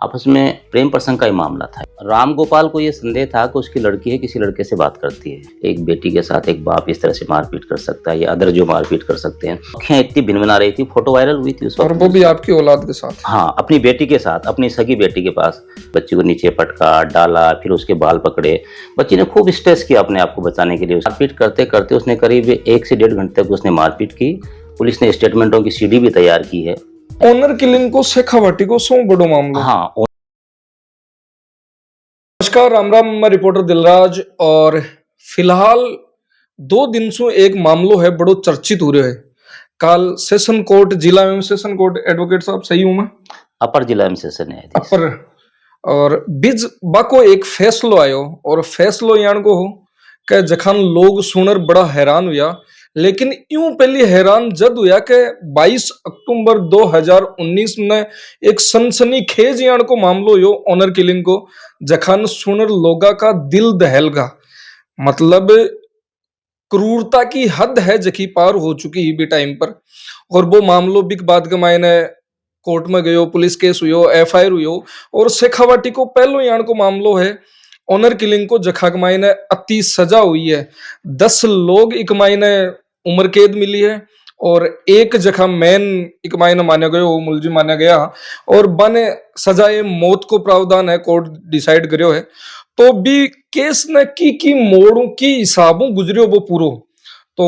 आपस में प्रेम प्रसंग का ही मामला था। राम गोपाल को ये संदेह था कि उसकी लड़की है किसी लड़के से बात करती है। एक बेटी के साथ एक बाप इस तरह से मारपीट कर सकता है या अदर जो मारपीट कर सकते हैं। आँखें इतनी भिनभिना रही थी, फोटो वायरल हुई थी उस वक्त। और वो भी आपकी औलाद के साथ? हाँ, अपनी बेटी के साथ, अपनी सगी बेटी के पास। बच्ची को नीचे पटका, डाला, फिर उसके बाल पकड़े। बच्ची ने खूब स्ट्रेस किया अपने आप को बचाने के लिए। मारपीट करते करते उसने करीब 1 से 1.5 घंटे तक उसने मारपीट की। पुलिस ने स्टेटमेंटों की सीडी भी तैयार की है। ऑनर किलिंग को शेखावाटी को सो बड़ो मामलो। हाँ। नमस्कार, राम राम। मैं रिपोर्टर दिलराज और फिलहाल 2 दिन से एक मामलो है बड़ो चर्चित हो रहा है। कल सेशन कोर्ट, जिला एवं सेशन कोर्ट, एडवोकेट साहब सही हूं मैं? अपर जिला एवं सेशन है अपर। और बीज बाको एक फैसलो आयो और फैसलो यान को हो कि जखन लोग सुनर बड़ा हैरान हुआ, लेकिन यूं पहले हैरान जद हुआ कि 22 अक्टूबर 2019 में एक सनसनीखेज यान को मामलो यो ऑनर किलिंग को, जखन सुनर लोगा का दिल दहलगा। मतलब क्रूरता की हद है जकी पार हो चुकी ही भी टाइम पर। और वो मामलो बिक बाद के मायने कोर्ट में गयो, पुलिस केस हुयो, एफआईआर हुयो। और शेखावाटी को पहलो यान को मामलो है ऑनर किलिंग को, जखा के मायने अति सजा हुई है। 10 लोग एक मायने उम्र कैद मिली है और एक जगह मैन एक मायने माना गयो, वो मुलजिम माना गया और बने सजाए मौत को प्रावधान है, कोर्ट डिसाइड करियो है। तो भी केस ने की मोड़ू की हिसाबों गुजरियो वो पूरो। तो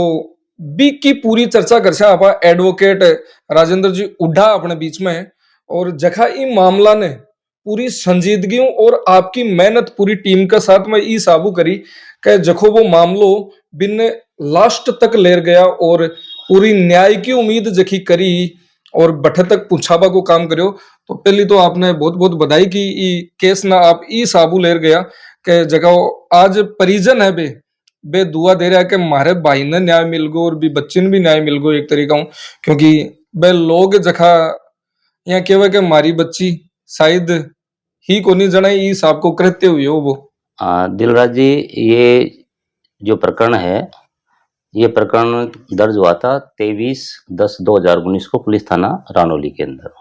बी की पूरी चर्चा कर आप एडवोकेट राजेंद्र जी उड्ढा अपने बीच में है। और जखा ई मामला ने पूरी संजीदगियों और आपकी मेहनत पूरी टीम के साथ में ई साबू करी कि जखो वो मामलो बिन लास्ट तक लेर गया और पूरी न्याय की उम्मीद जखी करी और बठ तक पूछाबा को काम करियो। तो पहली तो आपने बहुत बहुत बधाई की ई केस ना आप ई साबू लेर गया कि जगह आज परिजन है बे दुआ दे रहा है कि मारे भाई ने न्याय मिल गो और भी बच्चे ने भी न्याय मिल गो एक तरीका हूं। क्योंकि बे लोग जखा यहाँ केवे कि मारी बच्ची शायद ही को नहीं जनाई ई साहब को कृत्य हुए हो वो। दिलराज जी, ये जो प्रकरण है, ये प्रकरण दर्ज हुआ था 23/10/2019 को पुलिस थाना रानौली के अंदर।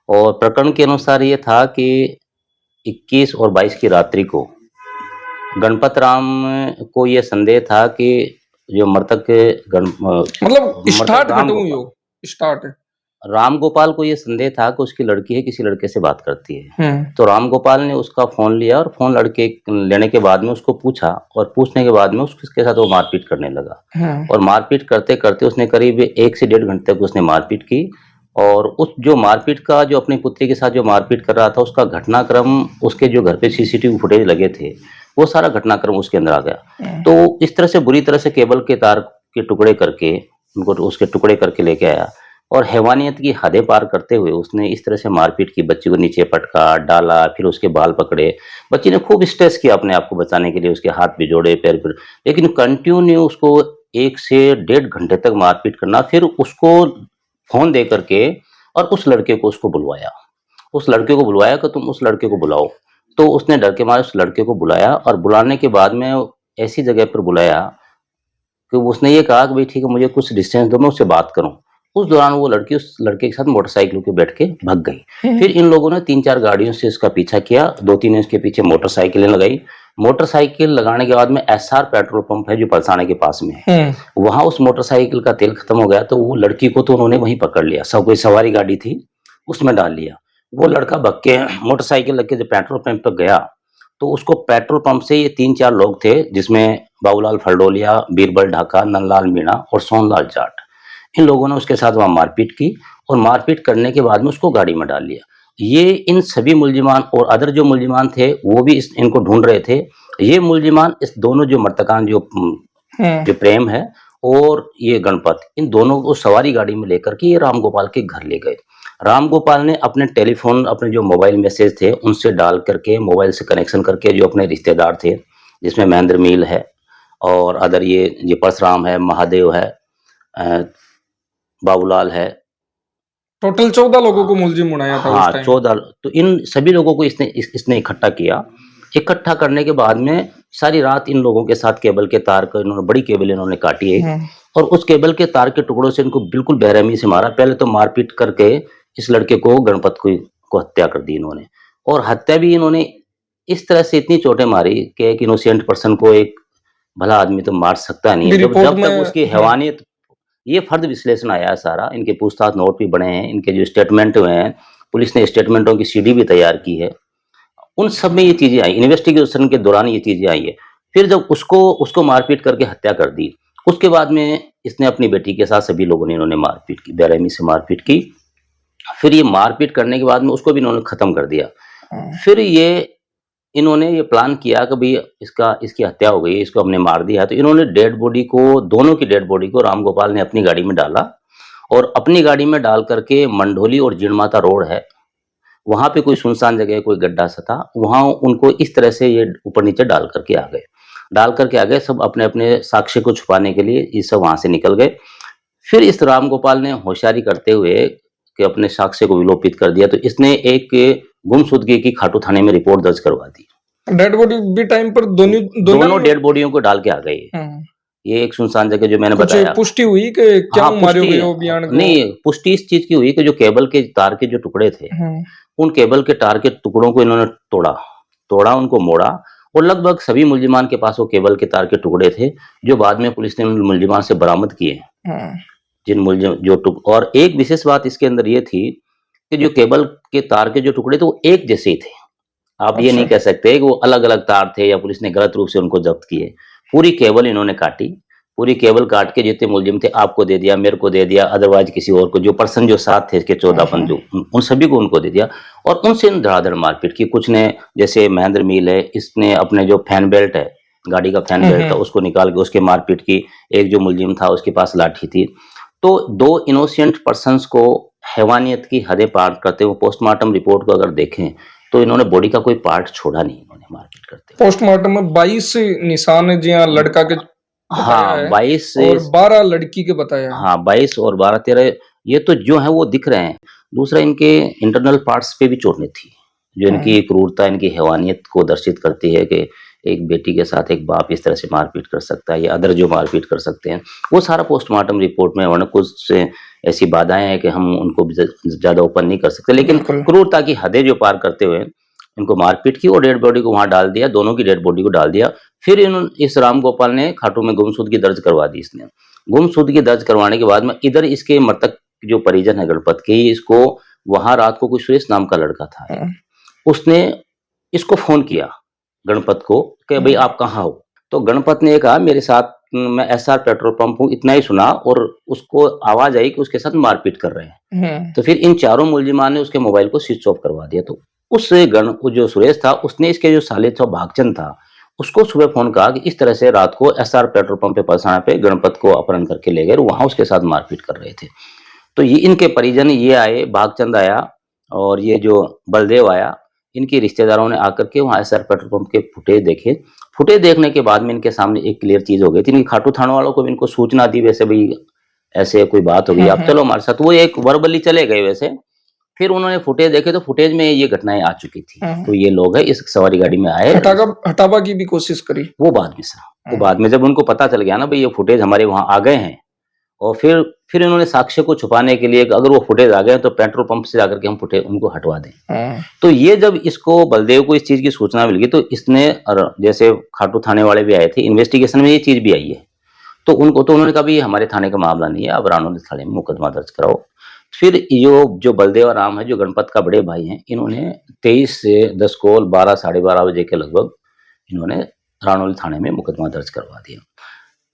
और प्रकरण के अनुसार ये था कि 21 और 22 की रात्रि को गणपत राम को ये संदेह था कि जो मृतक मतलब स्टार्ट कटू यो स्टार्ट राम गोपाल को ये संदेह था कि उसकी लड़की है किसी लड़के से बात करती है। तो राम गोपाल ने उसका फोन लिया और फोन लड़के लेने के बाद में उसको पूछा और पूछने के बाद में उसके साथ वो मारपीट करने लगा। और मारपीट करते करते उसने करीब 1 से 1.5 घंटे तक उसने मारपीट की। और उस जो मारपीट का जो अपनी पुत्री के साथ जो मारपीट कर रहा था उसका घटनाक्रम, उसके जो घर पे सीसीटीवी फुटेज लगे थे वो सारा घटनाक्रम उसके अंदर आ गया। तो इस तरह से बुरी तरह से केबल के तार के टुकड़े करके उनको उसके टुकड़े करके लेके आया और हैवानियत की हदें पार करते हुए उसने इस तरह से मारपीट की। बच्ची को नीचे पटका, डाला, फिर उसके बाल पकड़े। बच्ची ने खूब स्ट्रेस किया अपने आप को बचाने के लिए, उसके हाथ भी जोड़े, पैर भी, लेकिन कंटिन्यू उसको 1 से 1.5 घंटे तक मारपीट करना। फिर उसको फोन दे करके और उस लड़के को उसको बुलवाया। उस लड़के को बुलवाया कि तुम उस लड़के को बुलाओ। तो उसने डर के मारे उस लड़के को बुलाया और बुलाने के बाद में ऐसी जगह पर बुलाया कि उसने ये कहा कि भाई ठीक है, मुझे कुछ डिस्टेंस दो, मैं उससे बात करूं। उस दौरान वो लड़की उस लड़के के साथ मोटरसाइकिल पे बैठ के भाग गई। फिर इन लोगों ने 3-4 गाड़ियों से इसका पीछा किया, 2-3 ने इसके पीछे मोटरसाइकिलें लगाई। मोटरसाइकिल लगाने के बाद में एसआर पेट्रोल पंप है जो पलसाने के पास में है, वहां उस मोटरसाइकिल का तेल खत्म हो गया। तो वो लड़की को तो उन्होंने वहीं पकड़ लिया, सब कोई सवारी गाड़ी थी उसमें डाल लिया। वो लड़का भग के मोटरसाइकिल लग के जब पेट्रोल पंप पर गया तो उसको पेट्रोल पंप से ये 3-4 लोग थे, जिसमें बाबूलाल फलडोलिया, बीरबल ढाका, नंदलाल मीणा और सोनलाल जाट, इन लोगों ने उसके साथ वहां मारपीट की और मारपीट करने के बाद में उसको गाड़ी में डाल लिया। ये इन सभी मुल्जिमान और अदर जो मुल्जिमान थे वो भी इनको ढूंढ रहे थे। ये मुल्जिमान इस दोनों जो मृतकान जो प्रेम है और ये गणपत, इन दोनों को सवारी गाड़ी में लेकर के ये राम गोपाल के घर ले गए। राम गोपाल ने अपने टेलीफोन, अपने जो मोबाइल मैसेज थे उनसे डाल करके, मोबाइल से कनेक्शन करके, जो अपने रिश्तेदार थे जिसमें महेंद्र मील है और अदर ये परशुराम है, महादेव है, बाबूलाल है, टोटल 14 लोगों को मुलजिम बनाया था। हाँ, 14। तो इन सभी लोगों को इसने इकट्ठा किया। इकट्ठा करने के बाद में सारी रात इन लोगों के साथ केबल के तार का इन्होंने, बड़ी केबल इन्होंने काटी है और उस केबल के तार के टुकड़ों से इनको बिल्कुल बेरहमी से मारा। पहले तो मारपीट करके इस लड़के को, गणपत को हत्या कर दी इन्होंने। और हत्या भी इन्होंने इस तरह से इतनी चोटें मारी कि एक इनोसेंट पर्सन को एक भला आदमी तो मार सकता नहीं है। जब रिपोर्ट जब तक में उसकी हैवानियत, ये फर्द विश्लेषण आया है सारा, इनके पूछताछ नोट भी बने हैं, इनके जो स्टेटमेंट हुए हैं, पुलिस ने स्टेटमेंटों की सीडी भी तैयार की है, उन सब में ये चीजें आई, इन्वेस्टिगेशन के दौरान ये चीजें आई है। फिर जब उसको उसको मारपीट करके हत्या कर दी, उसके बाद में इसने अपनी बेटी के साथ सभी लोगों ने इन्होंने मारपीट की, बेरहमी से मारपीट की। फिर ये मारपीट करने के बाद में उसको भी इन्होंने खत्म कर दिया। फिर इन्होंने ये प्लान किया कि भाई इसकी हत्या हो गई, इसको हमने मार दिया, तो इन्होंने डेड बॉडी को, दोनों की डेड बॉडी को राम गोपाल ने अपनी गाड़ी में डाला और अपनी गाड़ी में डाल करके मंढोली और जिणमाता रोड है, वहां पे कोई सुनसान जगह, कोई गड्ढा सा था, वहां उनको इस तरह से ये ऊपर नीचे डाल करके आ गए। सब अपने अपने साक्ष्य को छुपाने के लिए ये सब वहां से निकल गए। फिर इस राम गोपाल ने होशियारी करते हुए कि अपने साक्ष्य को विलोपित कर दिया, तो इसने एक गुमशुदगी की खाटू थाने में रिपोर्ट दर्ज करवा दी। डेड बॉडी भी टाइम पर दोनों डेड बॉडियों को डाल के आ गए। ये एक सुनसान जगह जो मैंने बताया, पुष्टि हुई कि क्या मारे हुए हो बयान को? नहीं, पुष्टि इस चीज की हुई कि जो केबल के तार के जो टुकड़े थे, उन केबल के तार के टुकड़ों को इन्होंने तोड़ा, उनको मोड़ा, और लगभग सभी मुल्जिमान के पास वो केबल के तार के टुकड़े थे, जो बाद में पुलिस ने उन मुल्जिमान से बरामद किए। जिन मुल्जिम और एक विशेष बात इसके अंदर ये थी कि जो केबल के तार के जो टुकड़े थे वो एक जैसे ही थे। आप ये नहीं कह सकते कि वो अलग अलग तार थे या पुलिस ने गलत रूप से उनको जब्त किए। पूरी केबल इन्होंने काटी, पूरी केबल काट के जितने मुल्जिम थे, आपको दे दिया, मेरे को दे दिया, अदरवाइज किसी और को, जो पर्सन जो साथ थे इसके 14 बंदू, उन सभी को उनको दे दिया और उनसे धड़ाधड़ मारपीट की। कुछ ने, जैसे महेंद्र मील है, इसने अपने जो फैन बेल्ट है, गाड़ी का फैन बेल्ट था, उसको निकाल के उसके मारपीट की। एक जो मुल्जिम था उसके पास लाठी थी। तो दो इनोसेंट पर्सन्स को हैवानियत की हदें पार करते हुए, पोस्टमार्टम रिपोर्ट को अगर देखें तो इन्होंने बॉडी का कोई पार्ट छोड़ा नहीं, इन्होंने मारपीट करते। पोस्टमार्टम में 22 निशान है, जी लड़का के, हाँ 22 और 12 लड़की के बताया। हाँ 22 और 12 13 ये तो जो है वो दिख रहे हैं। दूसरा, इनके इंटरनल पार्ट्स पे भी चोटें थी, जो इनकी क्रूरता, इनकी हैवानियत को दर्शित करती है कि एक बेटी के साथ एक बाप इस तरह से मारपीट कर सकता है या अदर जो मारपीट कर सकते हैं, वो सारा पोस्टमार्टम रिपोर्ट में, वरना कुछ ऐसी बाधाएं हैं कि हम उनको ज्यादा ओपन नहीं कर सकते, लेकिन क्रूरता की हदें जो पार करते हुए इनको मारपीट की और डेड बॉडी को वहां डाल दिया, दोनों की डेड बॉडी को डाल दिया। फिर इस राम गोपाल ने खाटू में गुमशुदगी दर्ज करवा दी। इसने गुमशुदगी दर्ज करवाने के बाद में इधर इसके मृतक जो परिजन है गणपत के, इसको वहां रात को कोई सुरेश नाम का लड़का था, उसने इसको फोन किया गणपत को कि भाई आप कहाँ हो। तो गणपत ने कहा मेरे साथ, मैं एसआर पेट्रोल पंप हूँ, इतना ही सुना और उसको आवाज आई कि उसके साथ मारपीट कर रहे हैं। तो फिर इन चारों मुलजिमान ने उसके मोबाइल को स्विच ऑफ करवा दिया। तो उस जो सुरेश था, उसने इसके जो साले था भागचंद था, उसको सुबह फोन कहा कि इस तरह से रात को एसआर पेट्रोल पंप पे पलसाना पे गणपत को अपहरण करके ले गए, वहां उसके साथ मारपीट कर रहे थे। तो ये इनके परिजन ये आए, भागचंद आया और ये जो बलदेव आया, इनके रिश्तेदारों ने आकर के वहां एसआर पेट्रोल पंप के फुटेज देखे। फुटेज देखने के बाद में इनके सामने एक क्लियर चीज हो गई थी। इनकी खाटू थाना वालों को भी इनको सूचना दी, वैसे भाई ऐसे कोई बात हो गई, आप चलो हमारे साथ। वो एक वर्बली चले गए वैसे। फिर उन्होंने फुटेज देखे तो फुटेज में ये घटनाएं आ चुकी थी। तो ये लोग है इस सवारी गाड़ी में आए, हटावा की भी कोशिश करी, वो बाद में सर, वो बाद में जब उनको पता चल गया ना भाई ये फुटेज हमारे वहां आ गए हैं, और फिर इन्होंने साक्ष्य को छुपाने के लिए अगर वो फुटेज आ गए तो पेट्रोल पंप से जाकर के हम फुटेज उनको हटवा दें। तो ये जब इसको बलदेव को इस चीज की सूचना मिल गई तो इसने, जैसे खाटू थाने वाले भी आए थे, इन्वेस्टिगेशन में ये चीज भी आई है, तो उन्होंने कहा भी हमारे थाने का मामला नहीं है, अब रानौली थाने में मुकदमा दर्ज कराओ। फिर जो बलदेव राम है, जो गणपत का बड़े भाई हैं, इन्होंने 23 से 10 कोल 12 साढ़े 12 बजे के लगभग इन्होंने रानौली थाने में मुकदमा दर्ज करवा दिया।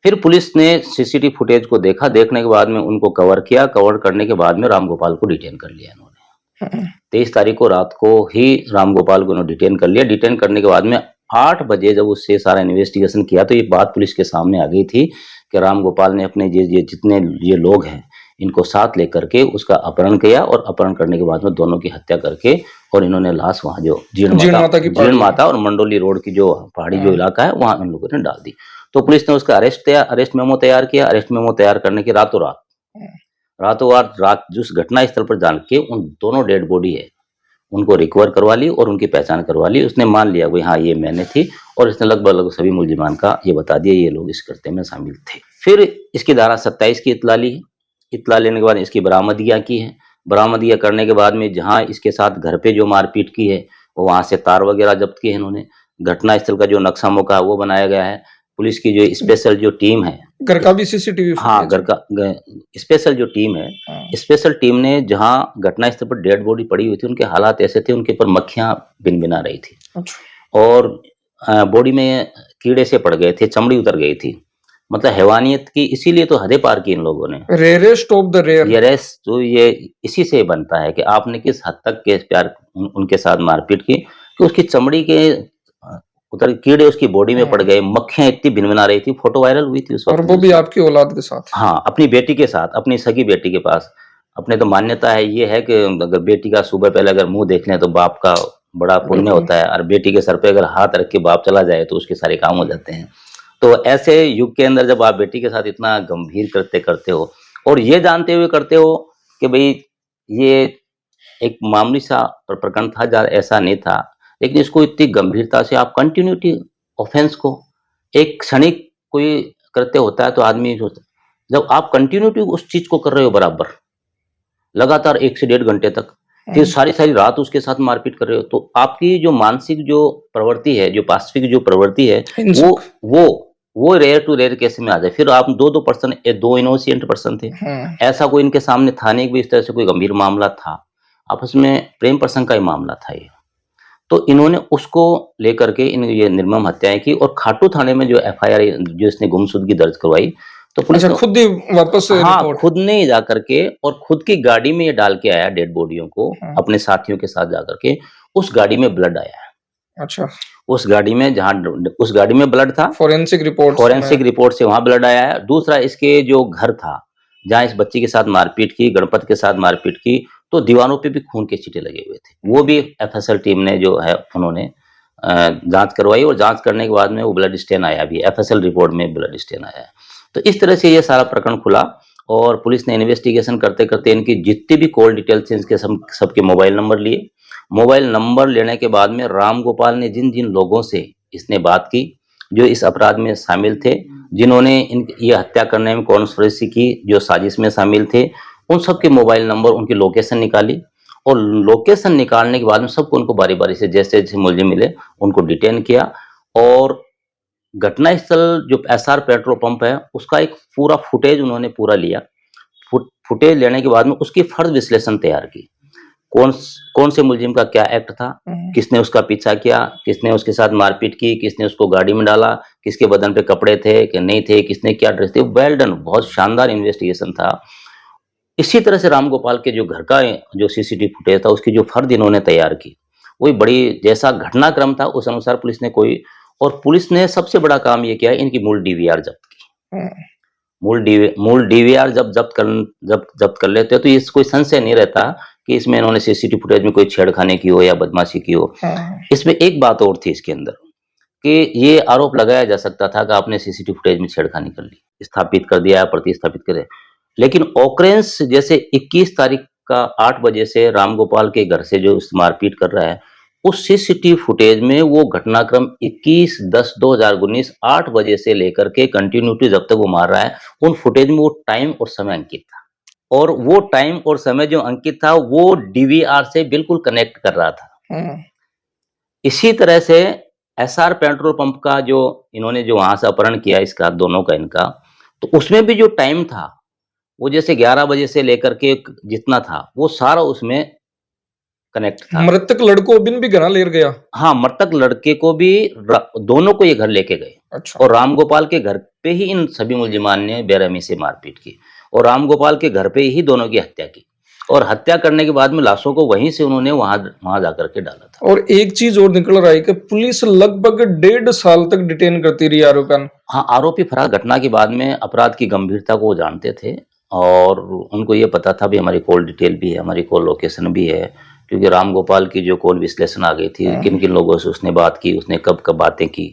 फिर पुलिस ने सीसीटीवी फुटेज को देखा, देखने के बाद में उनको कवर किया, कवर करने के बाद में राम गोपाल को डिटेन कर लिया इन्होंने। 23 तारीख को रात को ही राम गोपाल को इन्होंने डिटेन कर लिया। डिटेन करने के बाद में 8 बजे जब उससे सारा इन्वेस्टिगेशन किया तो ये बात पुलिस के सामने आ गई थी कि राम गोपाल ने अपने जितने ये लोग हैं इनको साथ लेकर के उसका अपहरण किया, और अपहरण करने के बाद में दोनों की हत्या करके और इन्होंने लाश वहां जो जीर्ण माता और मंडोली रोड की जो पहाड़ी जो इलाका है वहां उन लोगों ने डाल दी। तो पुलिस ने उसका अरेस्ट मेमो तैयार किया। अरेस्ट मेमो तैयार करने के रातों रात जिस घटना स्थल पर जान के उन दोनों डेड बॉडी है उनको रिकवर करवा ली और उनकी पहचान करवा ली। उसने मान लिया भाई हाँ ये मैंने थी, और इसने लगभग सभी मुलजिमान का ये बता दिया ये लोग इस कृत्य में शामिल थे। फिर इसकी धारा 27 की इत्तला ली। इत्तला लेने के बाद इसकी बरामदगियां की है। बरामदगियां करने के बाद में जहां इसके साथ घर पे जो मारपीट की है वहां से तार वगैरह जब्त किए हैं इन्होंने। घटना स्थल का जो नक्शा मोका है वो बनाया गया है। पुलिस की जो स्पेशल जो टीम है, घर का भी सीसीटीवी हाँ घर का स्पेशल जो टीम है, स्पेशल टीम ने जहां घटना स्थल पर डेड बॉडी पड़ी हुई थी, उनके हालात ऐसे थे, उनके ऊपर मक्खियां भिनभिना रही थी। अच्छा। और बॉडी में कीड़े से पड़ गए थे, चमड़ी उतर गई थी। मतलब हैवानियत की, इसीलिए तो हदें पार की इन लोगों ने। Rarest of the rare. ये रेस तो ये इसी से बनता है कि आपने किस हद तक के प्यार उनके साथ मारपीट की कि उसकी चमड़ी के उतर कीड़े उसकी बॉडी में पड़ गए, मक्खियां इतनी भिनभिना रही थी, फोटो वायरल हुई थी उस वक्त। और वो भी आपकी औलाद के साथ। हाँ, अपनी बेटी के साथ, अपनी सगी बेटी के पास। अपने तो मान्यता है ये है कि अगर बेटी का सुबह पहले अगर मुंह देख लें तो बाप का बड़ा पुण्य होता है, और बेटी के सर पे अगर हाथ रख के बाप चला जाए तो उसके सारे काम हो जाते हैं। तो ऐसे युग के अंदर जब आप बेटी के साथ इतना गंभीर कृत्य करते हो और ये जानते हुए करते हो कि भाई ये एक मामूली सा प्रकरण था, ऐसा नहीं था, लेकिन इसको इतनी गंभीरता से आप कंटिन्यूटी ऑफेंस को, एक क्षणिक कोई कृत्य होता है तो आदमी जब आप कंटिन्यूटी उस चीज को कर रहे हो बराबर लगातार 1 से 1.5 घंटे तक, फिर सारी सारी रात उसके साथ मारपीट कर रहे हो, तो आपकी जो मानसिक जो प्रवृत्ति है, जो पार्श्विक जो प्रवृत्ति है, वो रेयर टू रेयर केस में आ जाए। फिर आप दो पर्सन, 2 इनोसेंट पर्सन थे, ऐसा कोई इनके सामने था नहीं कि इस तरह से कोई गंभीर मामला था, आपस में प्रेम प्रसंग का ही मामला था ये। तो इन्होंने उसको लेकर के इन ये निर्मम हत्याएं की, और खाटू थाने में जो एफआईआर जो इसने गुमशुदगी दर्ज करवाई, तो पुलिस खुद ही वापस हाँ खुद ने जा करके और खुद की गाड़ी में ये डाल के आया डेड बॉडियों को, अपने साथियों के साथ जाकर के। उस गाड़ी में ब्लड आया है। अच्छा। उस गाड़ी में, जहां उस गाड़ी में ब्लड था, फोरेंसिक रिपोर्ट से वहां ब्लड आया है। दूसरा, इसके जो घर था जहां इस बच्ची के साथ मारपीट की, गणपत के साथ मारपीट की, तो दीवारों पे भी खून के छींटे लगे हुए थे। वो भी एफएसएल टीम ने जो है उन्होंने जांच करवाई, और जांच करने के बाद में वो ब्लड स्टेन आया भी, एफएसएल रिपोर्ट में ब्लड स्टेन आया है। तो इस तरह से ये सारा प्रकरण खुला, और पुलिस ने इन्वेस्टिगेशन करते करते इनकी जितनी भी कॉल डिटेल्स इनके सबके मोबाइल नंबर लिए। मोबाइल नंबर लेने के बाद में राम गोपाल ने जिन जिन लोगों से इसने बात की, जो इस अपराध में शामिल थे, जिन्होंने ये हत्या करने में कॉन्स्पिरेसी की, जो साजिश में शामिल थे, उन सबके मोबाइल नंबर, उनकी लोकेशन निकाली, और लोकेशन निकालने के बाद में सबको उनको बारी बारी से जैसे जैसे मुलजिम मिले उनको डिटेन किया। और घटना स्थल जो एसआर पेट्रोल पंप है उसका एक पूरा फुटेज उन्होंने पूरा लिया। फुटेज लेने के बाद में उसकी फर्द विश्लेषण तैयार की। कौन से मुलजिम का क्या एक्ट था, किसने उसका पीछा किया, किसने उसके साथ मारपीट की, किसने उसको गाड़ी में डाला, किसके बदन पे कपड़े थे कि नहीं थे, किसने क्या ड्रेस थी। वेल डन, बहुत शानदार इन्वेस्टिगेशन था। इसी तरह से राम गोपाल के जो घर का जो सीसीटीवी फुटेज था उसकी जो फर्द इन्होंने तैयार की, वही बड़ी जैसा घटनाक्रम था उस अनुसार पुलिस ने कोई, और पुलिस ने सबसे बड़ा काम ये किया, इनकी मूल डीवीआर जब्त की। मूल डीवीआर जब जब्त कर लेते हैं तो ये कोई संशय नहीं रहता कि इसमें इन्होंने सीसीटीवी फुटेज में कोई छेड़खानी की हो या बदमाशी की हो। इसमें एक बात और थी इसके अंदर कि ये आरोप लगाया जा सकता था कि आपने सीसीटीवी फुटेज में छेड़खानी कर ली, स्थापित कर दिया, प्रतिस्थापित करे, लेकिन ऑकरेंस जैसे 21 तारीख का 8 बजे से राम गोपाल के घर से जो मारपीट कर रहा है, उस सीसीटीवी फुटेज में वो घटनाक्रम 21/10/2019 8 बजे से लेकर के कंटिन्यूटी जब तक वो मार रहा है, उन फुटेज में वो टाइम और समय अंकित था, और वो टाइम और समय जो अंकित था वो डीवीआर से बिल्कुल कनेक्ट कर रहा था। इसी तरह से एसआर पेट्रोल पंप का जो इन्होंने जो वहां से अपहरण किया इसका, दोनों का इनका, तो उसमें भी जो टाइम था वो जैसे 11 बजे से लेकर के जितना था वो सारा उसमें कनेक्ट था। मृतक लड़को बिन भी घर ले गया। हाँ, मृतक लड़के को भी, दोनों को ये घर लेके गए। अच्छा। और राम गोपाल के घर पे ही इन सभी मुलजिमान ने बेरहमी से मारपीट की, और राम गोपाल के घर पे ही दोनों की हत्या की, और हत्या करने के बाद में लाशों को वहीं से उन्होंने वहां जाकर के डाला था। और एक चीज और निकल रहा है कि पुलिस लगभग 1.5 साल तक डिटेन करती रही आरोपी। हाँ, आरोपी फरार। घटना के बाद में अपराध की गंभीरता को वो जानते थे, और उनको ये पता था भी हमारी कॉल डिटेल भी है, हमारी कॉल लोकेशन भी है, क्योंकि राम गोपाल की जो कॉल विश्लेषण आ गई थी, किन किन लोगों से उसने बात की, उसने कब कब बातें की,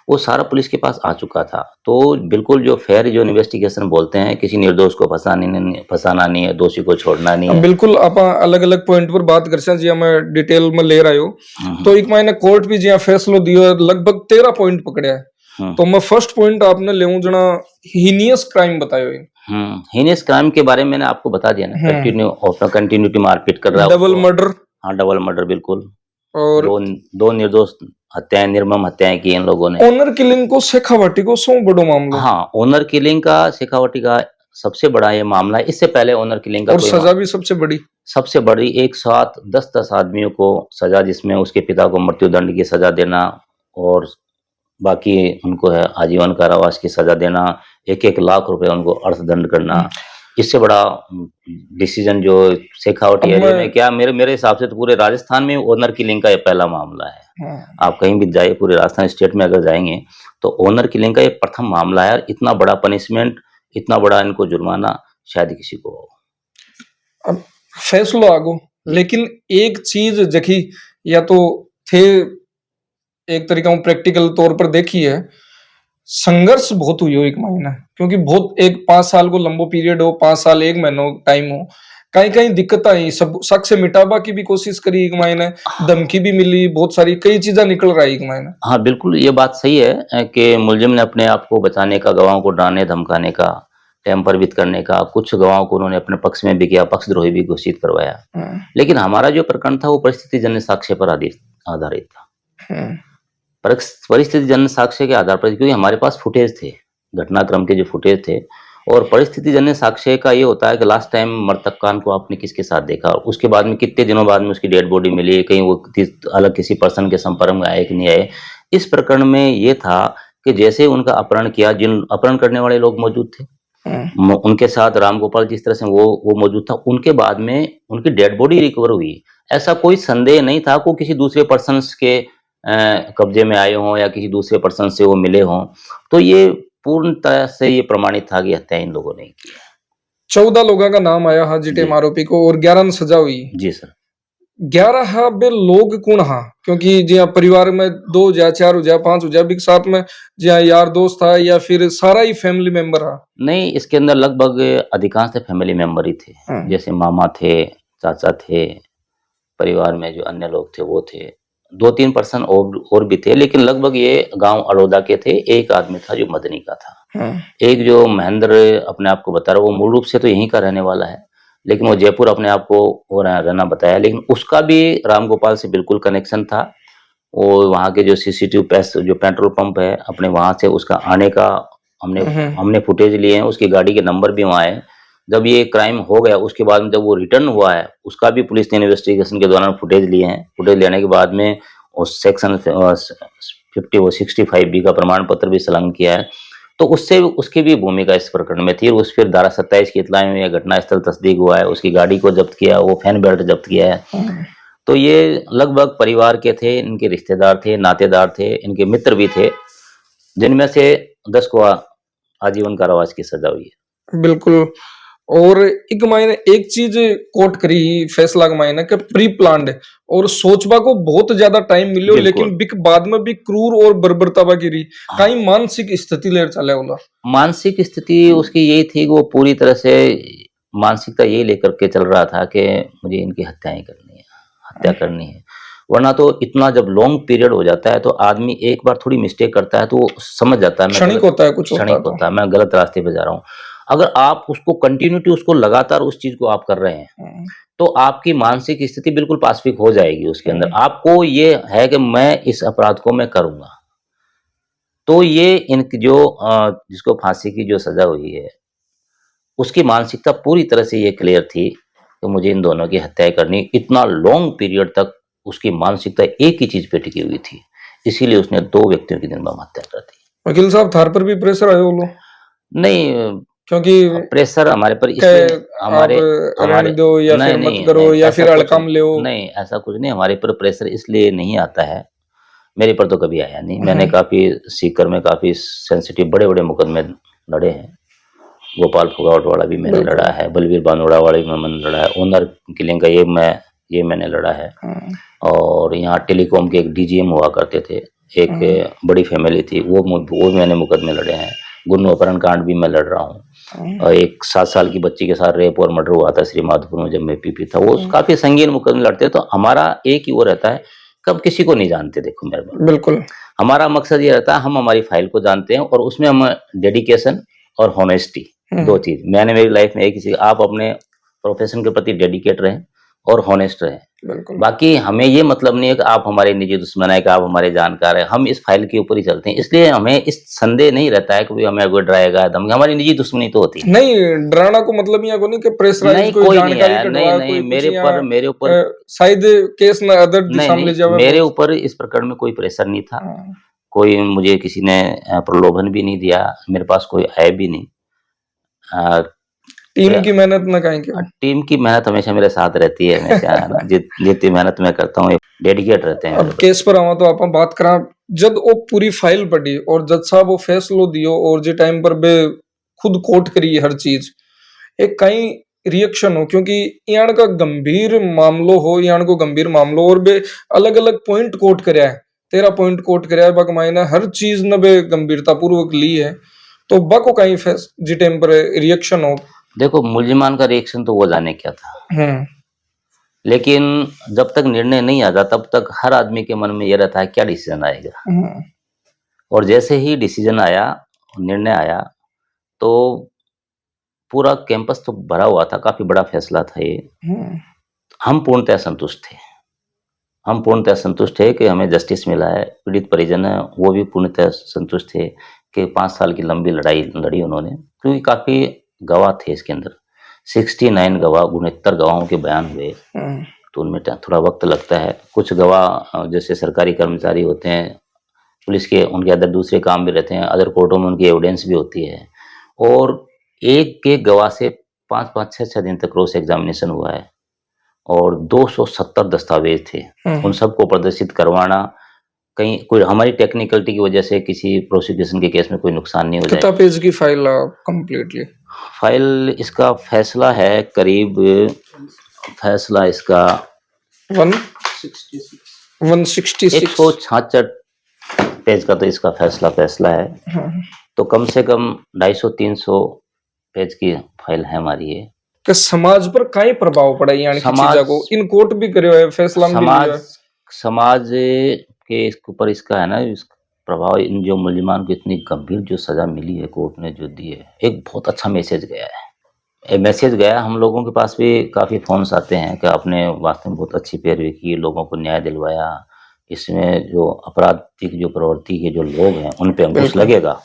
वो सारा पुलिस के पास आ चुका था। तो बिल्कुल जो फेयर जो इन्वेस्टिगेशन बोलते हैं, किसी निर्दोष को फंसाना नहीं है, दोषी को छोड़ना नहीं है। बिल्कुल आप अलग अलग पॉइंट पर बात कर जी, मैं डिटेल में ले रहा हूँ। तो एक महीने कोर्ट भी जी फैसलो दियो, लगभग 13 पॉइंट पकड़े है। तो मैं फर्स्ट पॉइंट आपने ले जना हीनियस क्राइम बतायो। हीनियस क्राइम के बारे में मैंने आपको बता दिया ना, कंटिन्यूटी मारपीट कर रहा है, डबल मर्डर। हाँ, डबल मर्डर, बिल्कुल। और दो निर्दोष हत्याएं, निर्मम हत्याएं की इन लोगों ने। ओनर किलिंग को शेखावटी को सो बड़ो मामला। हाँ, ओनर किलिंग का शेखावटी का सबसे बड़ा ये मामला है। इससे पहले ओनर किलिंग का और सजा भी सबसे बड़ी एक साथ 10-10 आदमियों को सजा, जिसमें उसके पिता को मृत्युदंड की सजा देना और बाकी उनको है आजीवन कारावास की सजा देना, 1-1 लाख रुपए उनको अर्थदंड करना। इससे बड़ा डिसीजन जो शेखावटी एरिया में, क्या मेरे हिसाब से तो पूरे राजस्थान में ओनर किलिंग का ये पहला मामला है। आप कहीं भी जाइए, पूरे राजस्थान स्टेट में अगर जाएंगे तो ओनर किलिंग का ये प्रथम मामला है। इतना बड़ा पनिशमेंट, इतना बड़ा इनको जुर्माना शायद किसी को हो। अब फैसलो आगो, लेकिन एक चीज जखी या तो थे एक तरीका प्रैक्टिकल तौर पर देखी है, संघर्ष बहुत हुई हो एक महीना, क्योंकि बहुत एक 5 साल को लंबो पीरियड हो, 5 साल 1 महीना टाइम हो, कहीं कहीं दिक्कत आई, सब शक से मिटाबा की भी कोशिश करी एक महीने, धमकी भी मिली, बहुत सारी कई चीजें निकल रहा है एक महीना। हाँ बिल्कुल, ये बात सही है कि मुलजिम ने अपने आप को बचाने का, गवाहों को डराने धमकाने का, टेम्पर विद करने का, कुछ गवाहों को उन्होंने अपने पक्ष में भी किया, पक्षद्रोही भी घोषित करवाया। लेकिन हमारा जो प्रकरण था वो परिस्थिति जन्य साक्ष्य पर आधारित था। परिस्थिति जन्य साक्ष्य के आधार पर, क्योंकि हमारे पास फुटेज थे, घटनाक्रम के जो फुटेज थे, और परिस्थिति जन्य साक्ष्य का ये होता है कि लास्ट टाइम मृतकान को आपने किसके साथ देखा, उसके बाद में कितने दिनों बाद में उसकी डेड बॉडी मिली, कहीं वो अलग किसी पर्सन के संपर्क में आए कि नहीं आए। इस प्रकरण में ये था कि जैसे उनका अपहरण किया, जिन अपहरण करने वाले लोग मौजूद थे, उनके साथ रामगोपाल जिस तरह से वो मौजूद था, उनके बाद में उनकी डेड बॉडी रिकवर हुई। ऐसा कोई संदेह नहीं था को किसी दूसरे पर्सन के कब्जे में आए हों या किसी दूसरे पर्सन से वो मिले हों। तो ये पूर्ण तरह से ये प्रमाणित था कि हत्या इन लोगों ने की। 14 लोगों का नाम आया हाँ जिटे आरोपी को, और 11 ने सजा हुई। जी सर। 11 बे लोग कौन हा, क्योंकि जिया परिवार में 2 हो जाए, 4 हो जाए, 5 हो जाए, भी साथ में जिया यार दोस्त था या फिर सारा ही फैमिली मेंबर हा? नहीं, इसके अंदर लगभग अधिकांश फैमिली मेंबर ही थे। जैसे मामा थे, चाचा थे, परिवार में जो अन्य लोग थे वो थे, 2-3 पर्सन और भी थे, लेकिन लगभग ये गांव अड़ोदा के थे। एक आदमी था जो मदनी का था। एक जो महेंद्र अपने आप को बता रहा, वो मूल रूप से तो यहीं का रहने वाला है, लेकिन वो जयपुर अपने आप को हो रहना बताया, लेकिन उसका भी रामगोपाल से बिल्कुल कनेक्शन था। वो वहाँ के जो सीसीटीवी जो पेट्रोल पंप है अपने, वहां से उसका आने का हमने फुटेज लिए हैं, उसकी गाड़ी के नंबर भी वहाँ है। जब ये क्राइम हो गया उसके बाद में जब वो रिटर्न हुआ है, उसका भी पुलिस ने इन्वेस्टिगेशन के दौरान फुटेज लिए हैं। फुटेज लेने के बाद में उस सेक्शन 65B का प्रमाण पत्र भी संलग्न किया है। तो उससे उसकी भी भूमिका इस प्रकरण में थी। उस फिर धारा 27 की इत्तला में घटना स्थल तस्दीक हुआ है, उसकी गाड़ी को जब्त किया, वो फैन बेल्ट जब्त किया है। तो ये लगभग परिवार के थे, इनके रिश्तेदार थे, नातेदार थे, इनके मित्र भी थे, जिनमें से 10 को आजीवन कारावास की सजा हुई है। बिल्कुल। और एक मायने एक चीज कोट करी फैसला का मायने कि प्री प्लान्ड और सोचबा को बहुत ज्यादा टाइम मिलो, लेकिन बिक बाद में भी क्रूर और बर्बरता गिरी। कहीं मानसिक स्थिति ले चले वाला, मानसिक स्थिति उसकी यही थी कि वो पूरी तरह से मानसिकता यही लेकर के चल रहा था कि मुझे इनकी हत्याएं करनी है, हत्या करनी है। वरना तो इतना जब लॉन्ग पीरियड हो जाता है तो आदमी एक बार थोड़ी मिस्टेक करता है तो वो समझ जाता है, क्षणिक होता है, कुछ क्षणिक होता है, मैं गलत रास्ते पे जा रहा हूँ। अगर आप उसको कंटिन्यूटी, उसको लगातार उस चीज को आप कर रहे हैं तो आपकी मानसिक स्थिति बिल्कुल पासिफिक हो जाएगी। उसके अंदर आपको ये है कि मैं इस अपराध को मैं करूंगा। तो ये इनकी जो जिसको फांसी की जो सजा हुई है, उसकी मानसिकता पूरी तरह से ये क्लियर थी कि मुझे इन दोनों की हत्या करनी। इतना लॉन्ग पीरियड तक उसकी मानसिकता एक ही चीज पे टिकी हुई थी, इसीलिए उसने 2 व्यक्तियों की निर्मम हत्या कर दी। वकील साहब, थार पर भी प्रेशर आयो लो? नहीं, क्योंकि प्रेशर हमारे पर इसलिए हमारे दो या फिर मत करो या फिर हड़कम ले, नहीं ऐसा कुछ नहीं। हमारे पर प्रेशर इसलिए नहीं आता है, मेरे पर तो कभी आया नहीं। मैंने काफी सीकर में काफी सेंसिटिव बड़े बड़े मुकदमे लड़े हैं। गोपाल फुगावट वाला भी मैंने लड़ा है, बलवीर बानोड़ा वाला भी मैंने लड़ा है, ओनर किलिंग का ये मैंने लड़ा है। और यहाँ टेलीकॉम के एक डीजीएम हुआ करते थे, एक बड़ी फैमिली थी, वो मैंने मुकदमे लड़े हैं। गुन्नू अपहरण कांड भी मैं लड़ रहा हूँ, और एक 7 साल की बच्ची के साथ रेप और मर्डर हुआ था श्री माधोपुर में जब मैं पीपी था। वो काफी संगीन मुकदमे लड़ते। तो हमारा एक ही वो रहता है, कब किसी को नहीं जानते। देखो मेरे बात, बिल्कुल हमारा मकसद ये रहता है, हम हमारी फाइल को जानते हैं और उसमें हम डेडिकेशन और होनेस्टी, 2 चीज। मैंने मेरी लाइफ में एक ही चीज, आप अपने प्रोफेशन के प्रति डेडिकेट रहें, और हॉनेस्ट रहे। बिल्कुल। बाकी हमें ये मतलब नहीं है कि आप हमारे निजी दुश्मन है, कि आप हमारे जानकार है, हम इस फाइल के ऊपर ही चलते हैं, इसलिए हमें इस संदेह नहीं रहता है कि भाई हमें कोई डराएगा, धमकी, हमारी निजी दुश्मनी तो होती है नहीं, डराना को मतलब यहाँ को नहीं कि प्रेशराइज नहीं, कोई कोई नहीं जानकारी है, नहीं कटवा नहीं, कोई कुछ यहाँ मेरे ऊपर शायद केस ना अदर नहीं दिशा में ले नहीं, जावे मेरे बहुत। ऊपर इस प्रकरण में कोई प्रेशर नहीं था, हाँ, कोई मुझे किसी ने प्रलोभन भी नहीं दिया, मेरे पास कोई आय भी नहीं। अ, टीम की मेहनत ना कहीं के। टीम की मेहनत हमेशा मेरे साथ रहती है, हमेशा है ना, जितनी मेहनत मैं करता हूँ डेडिकेट रहते हैं अब मेरे केस पर आवा तो आप बात करा, जब वो पूरी फाइल पढ़ी और जज साहब वो फैसलो दियो और जे टाइम पर बे खुद कोट करी हर चीज, एक कहीं रिएक्शन हो, क्योंकि यान का गंभीर मामलो हो, यान को गंभीर मामलो और बे अलग अलग पॉइंट कोट करया है, 13 पॉइंट कोट करया है, बक मायने हर चीज न बे गंभीरता पूर्वक ली है, तो बको कहीं जी टाइम पर रिएक्शन हो। देखो, मुल्जिमान का रिएक्शन तो वो जाने क्या था, हम्म लेकिन जब तक निर्णय नहीं आता तब तक हर आदमी के मन में ये रहता है क्या डिसीजन आएगा। हम्म और जैसे ही डिसीजन आया, निर्णय आया, तो पूरा कैंपस तो भरा हुआ था, काफी बड़ा फैसला था ये। हम्म हम पूर्णतः संतुष्ट थे, हम पूर्णतः संतुष्ट थे कि हमें जस्टिस मिला है। पीड़ित परिजन है वो भी पूर्णतः संतुष्ट थे कि 5 साल की लंबी लड़ाई लड़ी उन्होंने, क्योंकि काफी गवाह थे इसके अंदर, 69 गवाह, 69 गवाहों के बयान हुए, तो उनमें थोड़ा वक्त लगता है। कुछ गवाह जैसे सरकारी कर्मचारी होते हैं, पुलिस के, उनके अंदर दूसरे काम भी रहते हैं, अदर कोर्टों में उनकी एविडेंस भी होती है, और एक एक गवाह से 5-5, 6-6 दिन तक क्रॉस एग्जामिनेशन हुआ है, और 270 दस्तावेज थे, उन सबको प्रदर्शित करवाना, कहीं कोई हमारी टेक्निकलिटी की वजह से किसी प्रोसिक्यूशन के केस में कोई नुकसान नहीं हो जाए। कितना पेज की फाइल कंप्लीटली? फाइल इसका फैसला है करीब, फैसला इसका 166 166 पेज का तो इसका फैसला है। तो कम से कम 250-300 पेज की फाइल है हमारी ये। कि समाज पर कई प्रभाव पड़ा यानी कि चीज़ों को इन कोर्ट भी करे हुए फैसला भी लिया है। समाज के इसके ऊपर इसका है ना, इस प्रभाव, इन जो मुल्जिमान को इतनी गंभीर जो सजा मिली है, कोर्ट ने जो दी है, एक बहुत अच्छा मैसेज गया है। एक मैसेज गया, हम लोगों के पास भी काफ़ी फोन्स आते हैं कि आपने वास्तव में बहुत अच्छी पैरवी की, लोगों को न्याय दिलवाया, इसमें जो आपराधिक जो प्रवृत्ति के जो लोग हैं उन पे अंकुश लगेगा।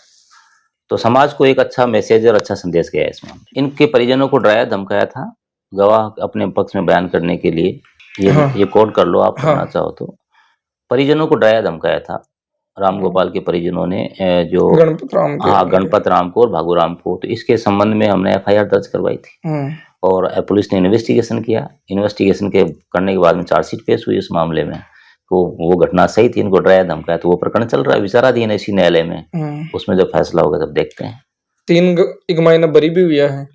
तो समाज को एक अच्छा मैसेज और अच्छा संदेश गया है इसमें। इनके परिजनों को डराया धमकाया था, गवाह अपने पक्ष में बयान करने के लिए, ये कोट कर लो आप करना चाहो तो। परिजनों को डराया धमकाया था राम गोपाल के परिजनों ने, जो गणपत राम को और भागू राम को। तो इसके संबंध में हमने FIR दर्ज करवाई थी, और पुलिस ने इन्वेस्टिगेशन किया। इन्वेस्टिगेशन के करने के बाद में चार्जशीट पेश हुई उस मामले में, तो वो घटना सही थी, इनको डराया धमकाया, तो वो प्रकरण चल रहा है, विचाराधीन है इसी न्यायालय में। उसमें जब फैसला होगा तब देखते हैं। 3 महीना बरी भी हुआ है,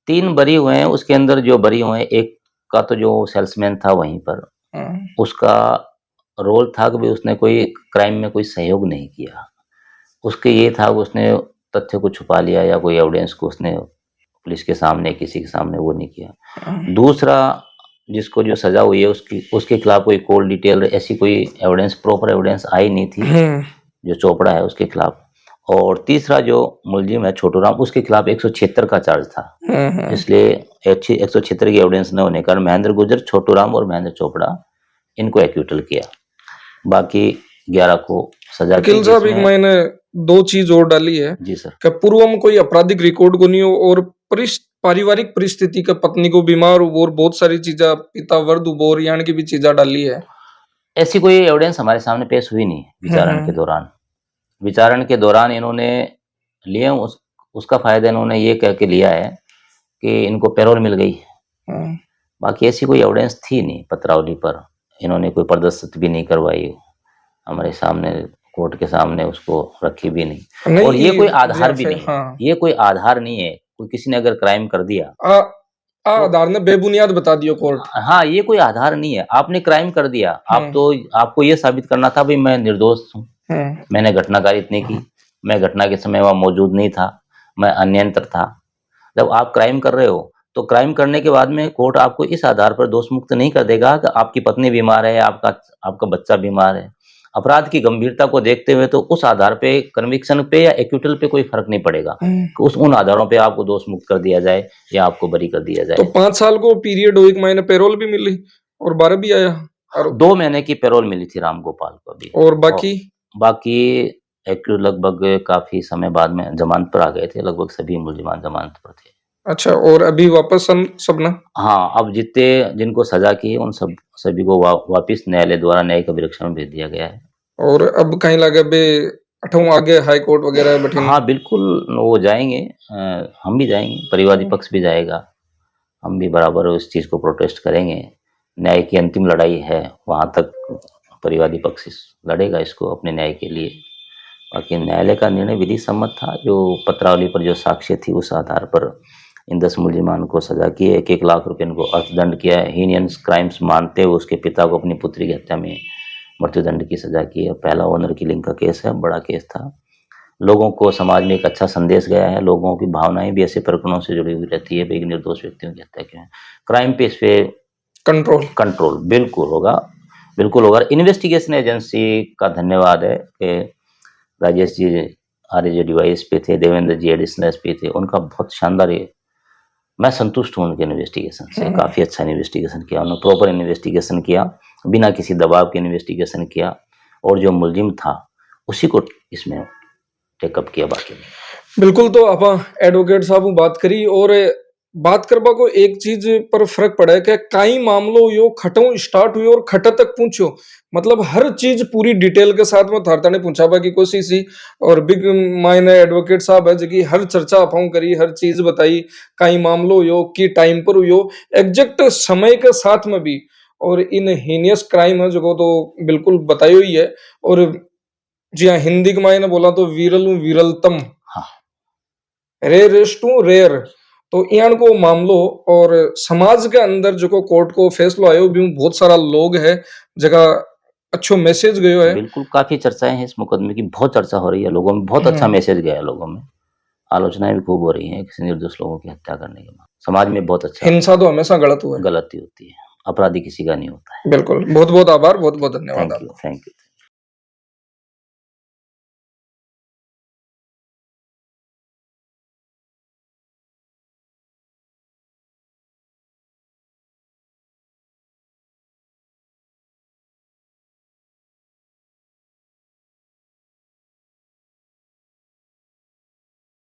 3 बरी हुए हैं। उसके अंदर जो बरी हुए हैं, एक का तो जो सेल्समैन था वहीं पर, उसका रोल था कि उसने कोई क्राइम में कोई सहयोग नहीं किया, उसके ये था कि उसने तथ्य को छुपा लिया या कोई एविडेंस को उसने पुलिस के सामने, किसी के सामने वो नहीं किया। दूसरा, जिसको जो सजा हुई है उसके खिलाफ कोई कॉल डिटेल ऐसी कोई एविडेंस, प्रॉपर एविडेंस आई नहीं थी, जो चोपड़ा है उसके खिलाफ। और तीसरा जो मुलजिम है छोटू राम, उसके खिलाफ 176 का चार्ज था, इसलिए 176 की एविडेंस न होने कारण महेंद्र गुर्जर, छोटू राम और महेंद्र चोपड़ा, इनको एक्यूटल किया। बाकी 11 को सजा की। साहब एक मैंने 2 चीज और डाली है जी सर, कि पूर्व में कोई आपराधिक रिकॉर्ड को नहीं हो, और पारिवारिक परिस्थिति का पत्नी को बीमार हो और बहुत सारी चीजें, पिता वर्द उबोर यानी की भी चीजें डाली है। ऐसी कोई एविडेंस हमारे सामने पेश हुई नहीं विचारण के दौरान। विचारण के दौरान इन्होंने लिए, उसका फायदा इन्होंने ये कह के लिया है कि इनको पैरोल मिल गई। बाकी ऐसी कोई एविडेंस थी नहीं पत्रावली पर, इन्होंने कोई प्रदर्शित भी नहीं करवाई हमारे सामने, कोर्ट के सामने उसको रखी भी नहीं। और ये कोई आधार भी नहीं, ये कोई आधार नहीं है। कोई किसी ने अगर क्राइम कर दिया, आधार ने बेबुनियाद बता दिया कोर्ट। हाँ, ये कोई आधार नहीं है। आपने क्राइम कर दिया, आप तो, आपको ये साबित करना था भाई मैं निर्दोष हूँ, मैंने घटनाकारित नहीं की, मैं घटना के समय वहां मौजूद नहीं था, मैं अनियंत्रित था। जब आप क्राइम कर रहे हो, तो क्राइम करने के बाद में कोर्ट आपको इस आधार पर दोष मुक्त नहीं कर देगा कि आपकी पत्नी बीमार है, आपका बच्चा बीमार है, अपराध की गंभीरता को देखते हुए तो उस आधार पे कन्विक्शन पे या एक्विटल पे कोई फर्क नहीं पड़ेगा कि उन आधारों पे आपको दोष मुक्त कर दिया जाए या आपको बरी कर दिया जाए। तो 5 साल को पीरियड हो, 1 महीने पैरोल भी मिली और 12 भी आया और 2 महीने की पैरोल मिली थी राम गोपाल को अभी। और बाकी एक्यूज लगभग काफी समय बाद में जमानत पर आ गए थे, लगभग सभी मुलजिमान जमानत पर थे। अच्छा, और अभी वापस सब ना? हाँ, अब जितने जिनको सजा की है उन सभी को वापिस न्यायालय द्वारा न्यायिक अभिरक्षा में भेज दिया गया है। और अब कहीं लगे बे अठों आगे हाई कोर्ट वगैरह बैठे? हाँ बिल्कुल, वो जाएंगे, हम भी जाएंगे, परिवादी पक्ष भी जाएगा, हम भी बराबर उस चीज को प्रोटेस्ट करेंगे। न्याय की अंतिम लड़ाई है, वहां तक परिवादी पक्ष लड़ेगा इसको अपने न्याय के लिए। बाकी न्यायालय का निर्णय विधि सम्मत था। जो पत्रावली पर जो साक्ष्य थी उस आधार पर इन 10 मुलजिमान को सजा की है। 1-1 लाख रुपए इनको अर्थदंड किया है। हीनियस क्राइम्स मानते हुए उसके पिता को अपनी पुत्री की हत्या में मृत्युदंड की सजा की है। पहला ऑनर किलिंग का केस है, बड़ा केस था। लोगों को समाज में एक अच्छा संदेश गया है। लोगों की भावनाएं भी ऐसे प्रकरणों से जुड़ी हुई रहती है। एक निर्दोष व्यक्तियों की हत्या क्यों है। क्राइम पे इस पे कंट्रोल बिल्कुल होगा। इन्वेस्टिगेशन एजेंसी का धन्यवाद है कि राजेश जी आर्य डिवाइस पे थे, देवेंद्र जी एडिशनल एसपी थे, उनका बहुत शानदार है। मैं संतुष्ट हूँ उनके इन्वेस्टिगेशन से। काफी अच्छा इन्वेस्टिगेशन किया उन्होंने, प्रॉपर इन्वेस्टिगेशन किया, बिना किसी दबाव के इन्वेस्टिगेशन किया और जो मुलजिम था उसी को इसमें टेकअप किया। बाकी बिल्कुल, तो आप एडवोकेट साहब बात करी और बात करबा को एक चीज पर फर्क पड़ा है कि कई मामलों यो खटों स्टार्ट हुई और खट तक पूछो, मतलब हर चीज पूरी डिटेल के साथ में थारता ने पूछाबा की कोशिश की। और बिग मायने एडवोकेट साहब है जी हर चर्चा अफाऊ करी, हर चीज बताई, कई मामलों यो की टाइम पर हुई एग्जैक्ट समय के साथ में भी। और इन हीनियस क्राइम है जो तो बिल्कुल बताई हुई है। और जी हाँ, हिंदी के मायने बोला तो विरलतम, रेयरेस्ट टू रेयर। तो यान को मामलो और समाज के अंदर जो कोर्ट को फैसलो आयो भी बहुत सारा लोग है जगह अच्छो मैसेज गयो है। बिल्कुल, काफी चर्चाएं हैं इस मुकदमे की, बहुत चर्चा हो रही है लोगों में, बहुत अच्छा मैसेज गया है लोगों में, आलोचनाएं भी खूब हो रही हैं किसी निर्दोष लोगों की हत्या करने के बाद। समाज में बहुत अच्छा, हिंसा तो हमेशा गलत हुआ है, गलती होती है, अपराधी किसी का नहीं होता है। बिल्कुल, बहुत बहुत आभार, बहुत बहुत धन्यवाद। Thank you.